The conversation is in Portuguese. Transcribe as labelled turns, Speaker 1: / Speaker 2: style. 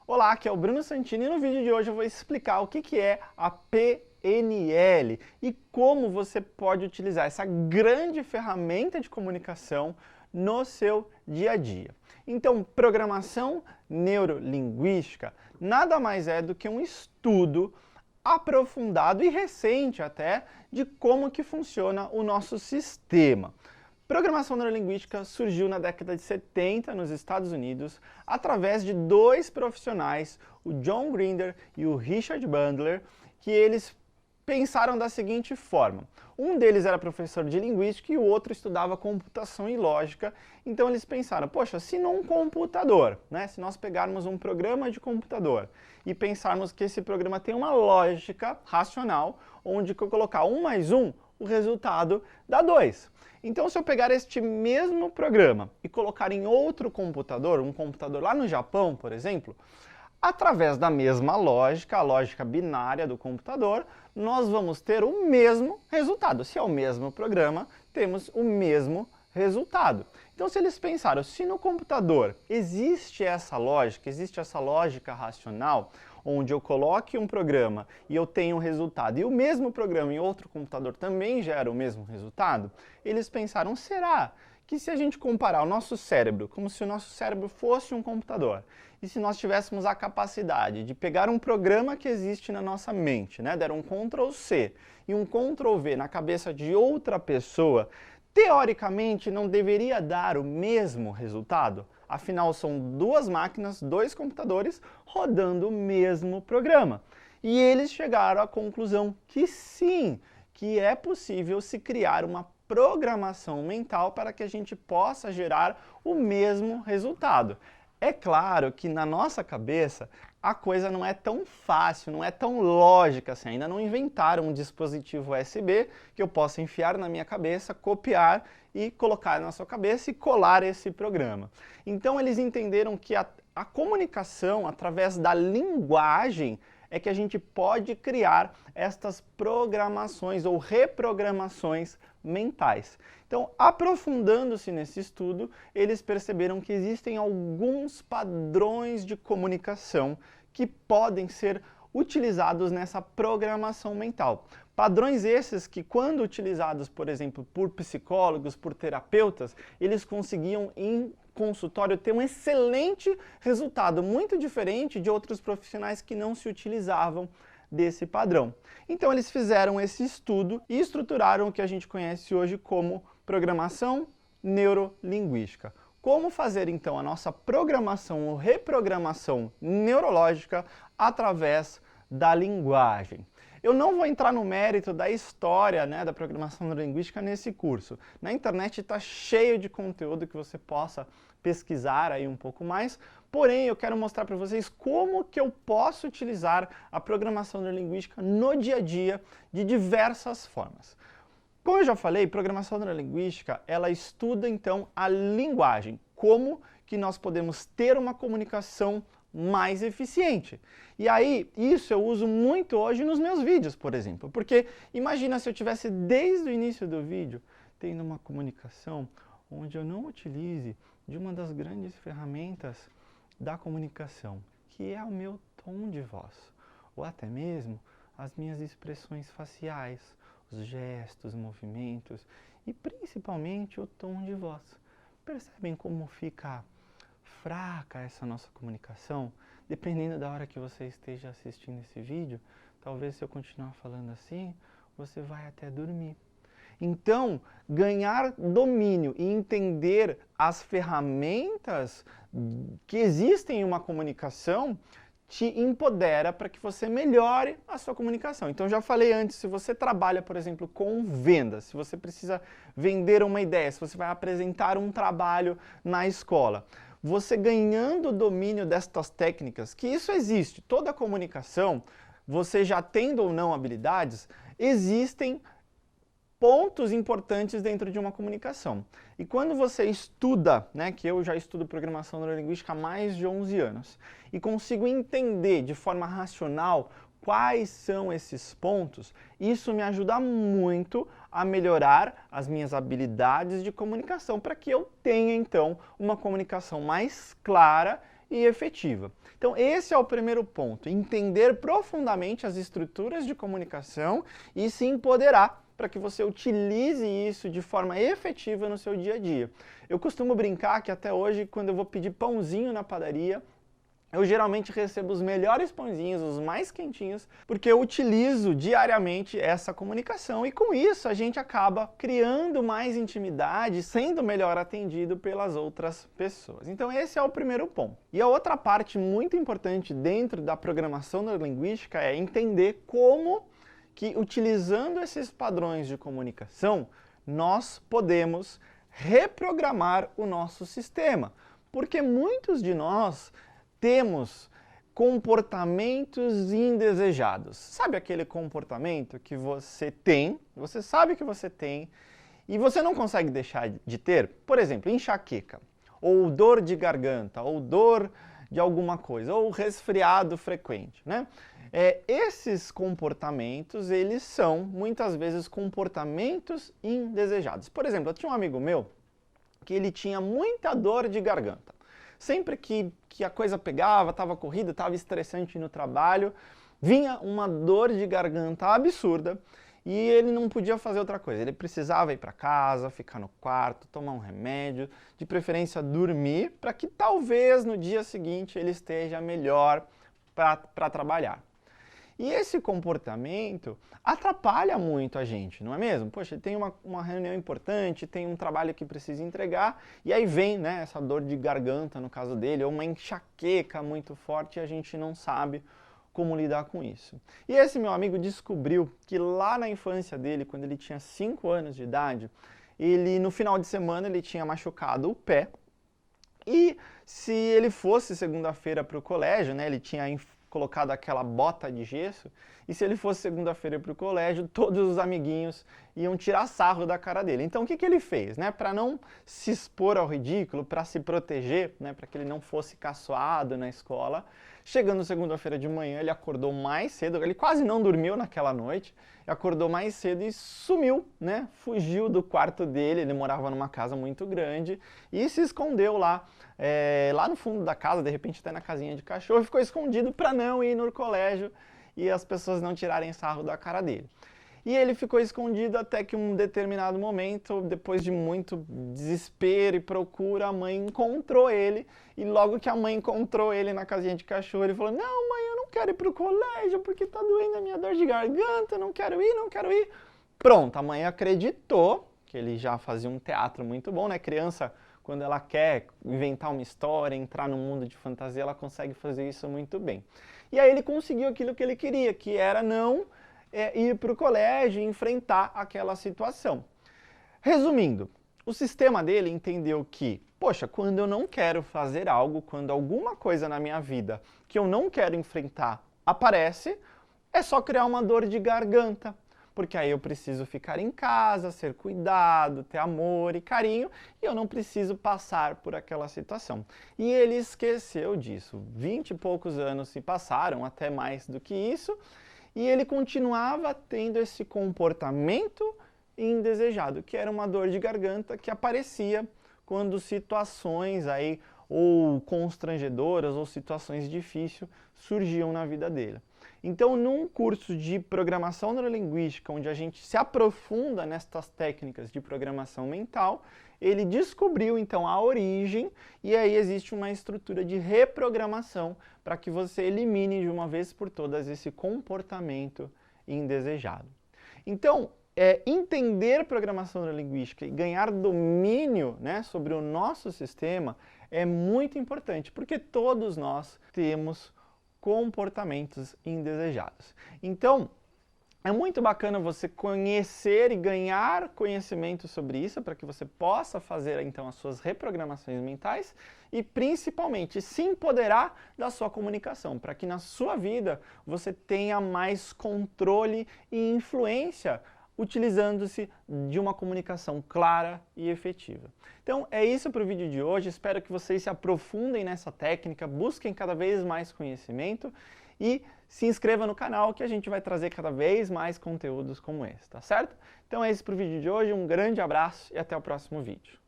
Speaker 1: Olá, aqui é o Bruno Santini e no vídeo de hoje eu vou explicar o que é a PNL e como você pode utilizar essa grande ferramenta de comunicação no seu dia a dia. Então, programação neurolinguística nada mais é do que um estudo aprofundado e recente até de como que funciona o nosso sistema. Programação neurolinguística surgiu na década de 70 nos Estados Unidos através de dois profissionais, o John Grinder e o Richard Bandler, que eles pensaram da seguinte forma. Um deles era professor de linguística e o outro estudava computação e lógica. Então eles pensaram, poxa, se num computador, se nós pegarmos um programa de computador e pensarmos que esse programa tem uma lógica racional, onde eu colocar 1 mais 1, o resultado dá 2. Então, se eu pegar este mesmo programa e colocar em outro computador, um computador lá no Japão, por exemplo, através da mesma lógica, a lógica binária do computador, nós vamos ter o mesmo resultado. Se é o mesmo programa, temos o mesmo resultado. Então, se eles pensaram, se no computador existe essa lógica racional, onde eu coloque um programa e eu tenho um resultado, e o mesmo programa em outro computador também gera o mesmo resultado, eles pensaram, será que se a gente comparar o nosso cérebro como se o nosso cérebro fosse um computador, e se nós tivéssemos a capacidade de pegar um programa que existe na nossa mente, der um Ctrl+C e um Ctrl+V na cabeça de outra pessoa, teoricamente não deveria dar o mesmo resultado? Afinal, são duas máquinas, dois computadores, rodando o mesmo programa. E eles chegaram à conclusão que sim, que é possível se criar uma programação mental para que a gente possa gerar o mesmo resultado. É claro que na nossa cabeça a coisa não é tão fácil, não é tão lógica assim. Ainda não inventaram um dispositivo USB que eu possa enfiar na minha cabeça, copiar e colocar na sua cabeça e colar esse programa. Então eles entenderam que a comunicação através da linguagem é que a gente pode criar estas programações ou reprogramações mentais. Então, aprofundando-se nesse estudo, eles perceberam que existem alguns padrões de comunicação que podem ser utilizados nessa programação mental. Padrões esses que, quando utilizados, por exemplo, por psicólogos, por terapeutas, eles conseguiam em consultório ter um excelente resultado, muito diferente de outros profissionais que não se utilizavam desse padrão. Então eles fizeram esse estudo e estruturaram o que a gente conhece hoje como programação neurolinguística. Como fazer então a nossa programação ou reprogramação neurológica através da linguagem. Eu não vou entrar no mérito da história da programação neurolinguística nesse curso. Na internet está cheio de conteúdo que você possa pesquisar aí um pouco mais, porém eu quero mostrar para vocês como que eu posso utilizar a programação neurolinguística no dia a dia de diversas formas. Como eu já falei, programação neurolinguística, ela estuda então a linguagem, como que nós podemos ter uma comunicação mais eficiente. E aí, isso eu uso muito hoje nos meus vídeos, por exemplo, porque imagina se eu tivesse desde o início do vídeo tendo uma comunicação onde eu não utilize de uma das grandes ferramentas da comunicação, que é o meu tom de voz, ou até mesmo as minhas expressões faciais, os gestos, movimentos e principalmente o tom de voz. Percebem como fica fraca essa nossa comunicação? Dependendo da hora que você esteja assistindo esse vídeo, talvez se eu continuar falando assim, você vai até dormir. Então, ganhar domínio e entender as ferramentas que existem em uma comunicação te empodera para que você melhore a sua comunicação. Então, já falei antes, se você trabalha, por exemplo, com vendas, se você precisa vender uma ideia, se você vai apresentar um trabalho na escola, você ganhando o domínio destas técnicas, que isso existe, toda a comunicação, você já tendo ou não habilidades, existem pontos importantes dentro de uma comunicação. E quando você estuda, que eu já estudo programação neurolinguística há mais de 11 anos, e consigo entender de forma racional quais são esses pontos, isso me ajuda muito a melhorar as minhas habilidades de comunicação, para que eu tenha, então, uma comunicação mais clara e efetiva. Então esse é o primeiro ponto, entender profundamente as estruturas de comunicação e se empoderar para que você utilize isso de forma efetiva no seu dia a dia. Eu costumo brincar que até hoje, quando eu vou pedir pãozinho na padaria, eu geralmente recebo os melhores pãezinhos, os mais quentinhos, porque eu utilizo diariamente essa comunicação e com isso a gente acaba criando mais intimidade, sendo melhor atendido pelas outras pessoas. Então esse é o primeiro ponto. E a outra parte muito importante dentro da programação neurolinguística é entender como que utilizando esses padrões de comunicação, nós podemos reprogramar o nosso sistema. Porque muitos de nós temos comportamentos indesejados. Sabe aquele comportamento que você tem, você sabe que você tem, e você não consegue deixar de ter? Por exemplo, enxaqueca, ou dor de garganta, ou dor de alguma coisa, ou resfriado frequente, né? Esses comportamentos, eles são, muitas vezes, comportamentos indesejados. Por exemplo, eu tinha um amigo meu que ele tinha muita dor de garganta. Sempre que a coisa pegava, estava corrida, estava estressante no trabalho, vinha uma dor de garganta absurda e ele não podia fazer outra coisa. Ele precisava ir para casa, ficar no quarto, tomar um remédio, de preferência dormir, para que talvez no dia seguinte ele esteja melhor para trabalhar. E esse comportamento atrapalha muito a gente, não é mesmo? Poxa, tem uma reunião importante, tem um trabalho que precisa entregar, e aí vem, né, essa dor de garganta, no caso dele, ou uma enxaqueca muito forte e a gente não sabe como lidar com isso. E esse meu amigo descobriu que lá na infância dele, quando ele tinha 5 anos de idade, ele no final de semana ele tinha machucado o pé, e se ele fosse segunda-feira para o colégio, né, ele tinha colocado aquela bota de gesso, e se ele fosse segunda-feira para o colégio, todos os amiguinhos iam tirar sarro da cara dele. Então o que ele fez? Né? Para não se expor ao ridículo, para se proteger, né? Para que ele não fosse caçoado na escola, chegando segunda-feira de manhã, ele acordou mais cedo, ele quase não dormiu naquela noite, acordou mais cedo e sumiu, né? Fugiu do quarto dele, ele morava numa casa muito grande, e se escondeu lá, lá no fundo da casa, de repente até na casinha de cachorro, ficou escondido para não ir no colégio e as pessoas não tirarem sarro da cara dele. E ele ficou escondido até que um determinado momento, depois de muito desespero e procura, a mãe encontrou ele. E logo que a mãe encontrou ele na casinha de cachorro, ele falou: "Não, mãe, eu não quero ir para o colégio porque tá doendo a minha dor de garganta, não quero ir, não quero ir." Pronto, a mãe acreditou, que ele já fazia um teatro muito bom, né? Criança, quando ela quer inventar uma história, entrar num mundo de fantasia, ela consegue fazer isso muito bem. E aí ele conseguiu aquilo que ele queria, que era não ir para o colégio e enfrentar aquela situação. Resumindo, o sistema dele entendeu que, poxa, quando eu não quero fazer algo, quando alguma coisa na minha vida que eu não quero enfrentar aparece, é só criar uma dor de garganta. Porque aí eu preciso ficar em casa, ser cuidado, ter amor e carinho, e eu não preciso passar por aquela situação. E ele esqueceu disso. 20 e poucos anos se passaram, até mais do que isso, e ele continuava tendo esse comportamento indesejado, que era uma dor de garganta que aparecia quando situações aí, ou constrangedoras, ou situações difíceis surgiam na vida dele. Então, num curso de programação neurolinguística, onde a gente se aprofunda nestas técnicas de programação mental, ele descobriu então a origem, e aí existe uma estrutura de reprogramação para que você elimine de uma vez por todas esse comportamento indesejado. Então, entender programação neurolinguística e ganhar domínio, né, sobre o nosso sistema é muito importante, porque todos nós temos comportamentos indesejados. Então, é muito bacana você conhecer e ganhar conhecimento sobre isso, para que você possa fazer então as suas reprogramações mentais e principalmente se empoderar da sua comunicação, para que na sua vida você tenha mais controle e influência utilizando-se de uma comunicação clara e efetiva. Então é isso para o vídeo de hoje, espero que vocês se aprofundem nessa técnica, busquem cada vez mais conhecimento e se inscreva no canal que a gente vai trazer cada vez mais conteúdos como esse, tá certo? Então é isso para o vídeo de hoje, um grande abraço e até o próximo vídeo.